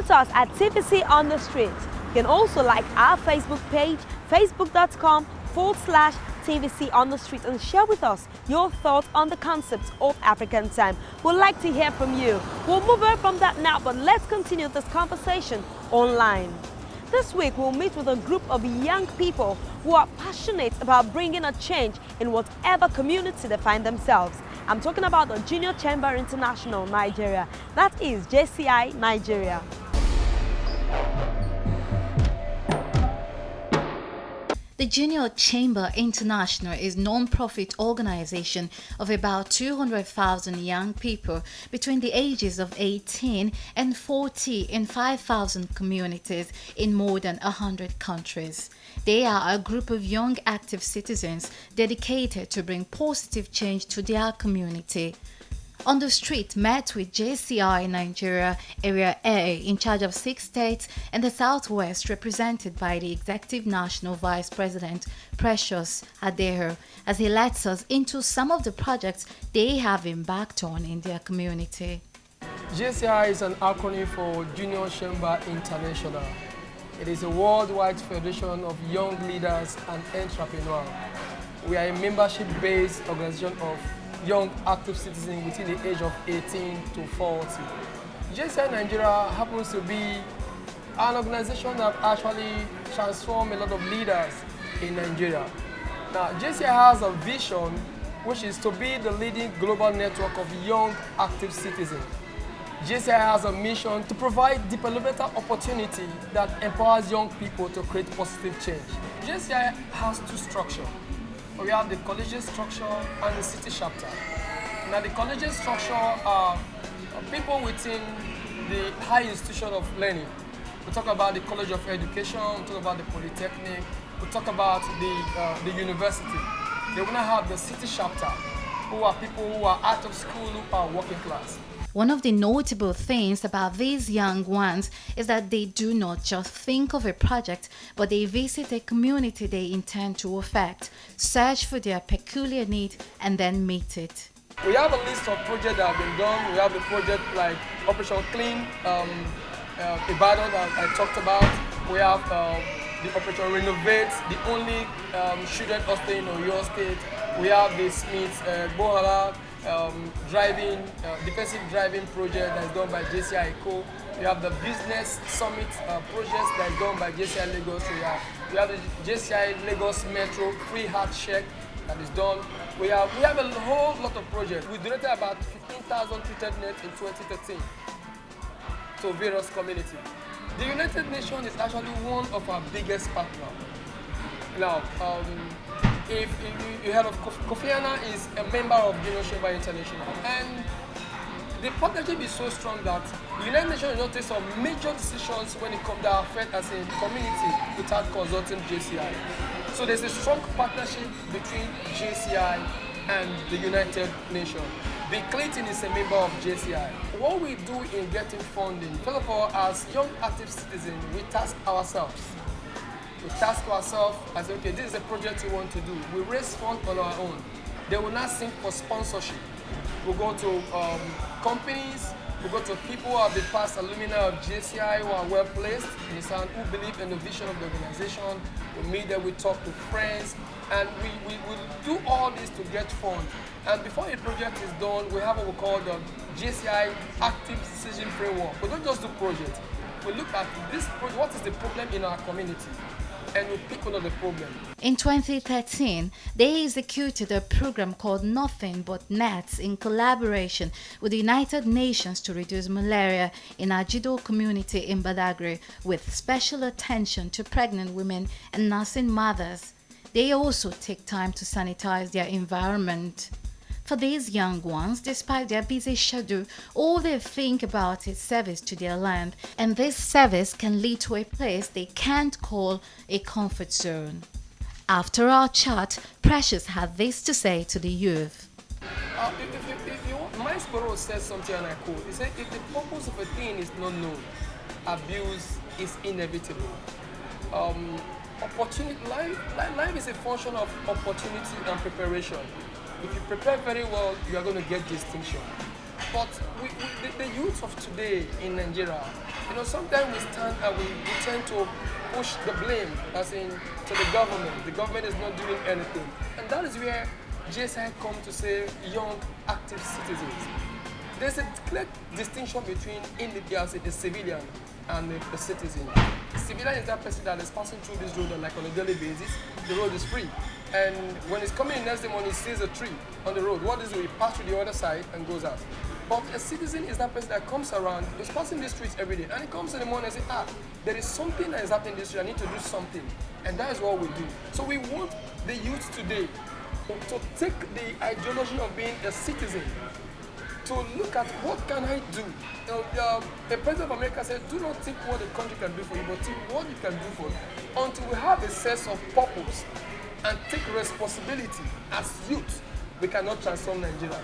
with us at TVC on the Street. You can also like our Facebook page, facebook.com/TVC on the Street, and share with us your thoughts on the concept of African time. We'd like to hear from you. We'll move on from that now, but let's continue this conversation online. This week, we'll meet with a group of young people who are passionate about bringing a change in whatever community they find themselves. I'm talking about the Junior Chamber International Nigeria, that is JCI Nigeria. The Junior Chamber International is a non-profit organization of about 200,000 young people between the ages of 18 and 40 in 5,000 communities in more than 100 countries. They are a group of young active citizens dedicated to bring positive change to their community. On the Street met with JCI Nigeria Area A in charge of 6 states and the Southwest, represented by the Executive National Vice President Precious Adeho, as he lets us into some of the projects they have embarked on in their community. JCI is an acronym for Junior Chamber International. It is a worldwide federation of young leaders and entrepreneurs. We are a membership-based organization of young active citizens within the age of 18 to 40. JCI Nigeria happens to be an organization that actually transformed a lot of leaders in Nigeria. Now, JCI has a vision which is to be the leading global network of young active citizens. JCI has a mission to provide developmental opportunity that empowers young people to create positive change. JCI has 2 structures. We have the collegiate structure and the city chapter. Now, the collegiate structure are people within the high institution of learning. We talk about the College of Education, we talk about the Polytechnic, we talk about the university. They will now have the city chapter, who are people who are out of school, who are working class. One of the notable things about these young ones is that they do not just think of a project, but they visit a community they intend to affect, search for their peculiar need, and then meet it. We have a list of projects that have been done. We have the project like Operation Clean, Ibadan that I talked about. We have the Operation Renovate, the only children hostel in Oyo State. We have the Smith Bohala defensive driving project that is done by JCI Co. We have the Business Summit project that is done by JCI Lagos. We have the JCI Lagos Metro Free Heart Check that is done. We have a whole lot of projects. We donated about 15,000 treated nets in 2013 to various communities. The United Nations is actually one of our biggest partners. Now, if you heard of Kofi Annan is a member of Junior Chamber International, and the partnership is so strong that the United Nations will not take some major decisions when it comes to affect as a community without consulting JCI. So there's a strong partnership between JCI and the United Nations. Bill Clinton is a member of JCI. What we do in getting funding, first of all, as young active citizens, we task ourselves. We task ourselves as, okay, this is a project we want to do. We raise funds on our own. They will not seek for sponsorship. We go to companies, we go to people who are the past alumni of JCI who are well placed, who believe in the vision of the organization. We meet them, we talk to friends, and we do all this to get funds. And before a project is done, we have what we call the JCI Active Decision Framework. We don't just do projects. We look at this project, what is the problem in our community, and we pick one of the problem. In 2013, they executed a program called Nothing But Nets in collaboration with the United Nations to reduce malaria in Ajido community in Badagry, with special attention to pregnant women and nursing mothers. They also take time to sanitize their environment. For these young ones, despite their busy schedule, all they think about is service to their land, and this service can lead to a place they can't call a comfort zone. After our chat, Precious had this to say to the youth. If you want, Miles Burrow says something and I quote, he said, if the purpose of a thing is not known, abuse is inevitable. Life is a function of opportunity and preparation. If you prepare very well, you are going to get distinction. But the youth of today in Nigeria, sometimes we stand and we tend to push the blame, as in to the government. The government is not doing anything. And that is where JCI come to say young, active citizens. There's a clear distinction between the civilian and the citizen. The civilian is that person that is passing through this road on a daily basis. The road is free. And when he's coming in next day morning, he sees a tree on the road. What does he pass to the other side and goes out? But a citizen is that person that comes around, is passing these streets every day, and he comes in the morning and says, there is something that is happening in this street, I need to do something. And that is what we do. So we want the youth today to take the ideology of being a citizen, to look at what can I do. The President of America said, do not think what the country can do for you, but think what you can do for it. Until we have a sense of purpose and take responsibility as youth, we cannot transform Nigeria.